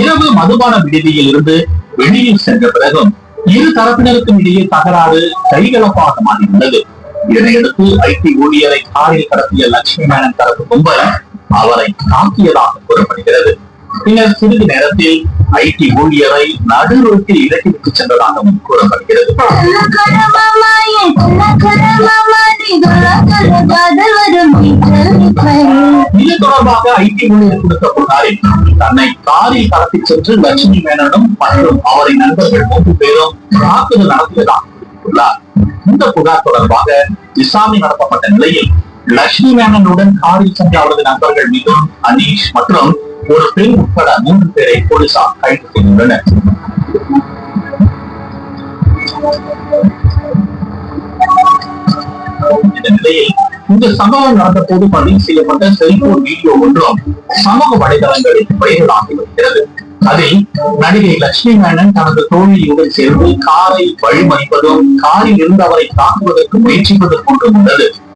இரவு மதுபான விடுதியில் இருந்து வெளியில் சென்ற பிறகும் இரு தரப்பினருக்கும் இடையே தகராறு கைகலப்பாக மாறியுள்ளது. இதனையடுத்து ஐடி ஊழியரை காரில் கடத்திய லட்சுமி மேனன் தரப்பு கும்பல் அவரை தாக்கியதாக கூறப்படுகிறது. பின்னர் சிறிது நேரத்தில் ஐடி ஊழியரை நடு ரோட்டில் இறக்கிவிட்டு சென்றதாகவும் கூறப்படுகிறது. இது தொடர்பாக ஐடி ஊழியர் கொடுத்த புகாரில் தன்னை காரில் கடத்தி சென்று லட்சுமி மேனனும் மற்றும் அவரின் நண்பர்கள் 3 பேரும் தாக்குதல் நடத்தியதாக கூறியுள்ளார். இந்த புகார் தொடர்பாக விசாரணை நடத்தப்பட்ட நிலையில் லட்சுமி மேனனுடன் காரில் சென்ற அவரது நண்பர்கள் மீதும் அனீஷ் மற்றும் ஒரு பெண் உட்பட 3 பேரை போலீசார் கைது செய்துள்ளனர். இந்த நிலையில் இந்த சம்பவம் நடந்த போது பதிவு செய்யப்பட்ட செல்போன் வீடியோ ஒன்றும் சமூக வலைதளங்களில் வைரலாகி வருகிறது. அதில் நடிகை லட்சுமி மேனன் தனது தோழியுடன் சேர்ந்து காரை வழிமறிப்பதும் காரில் இருந்தவரை தாக்குவதற்கு முயற்சிப்பது போன்றும் உள்ளது.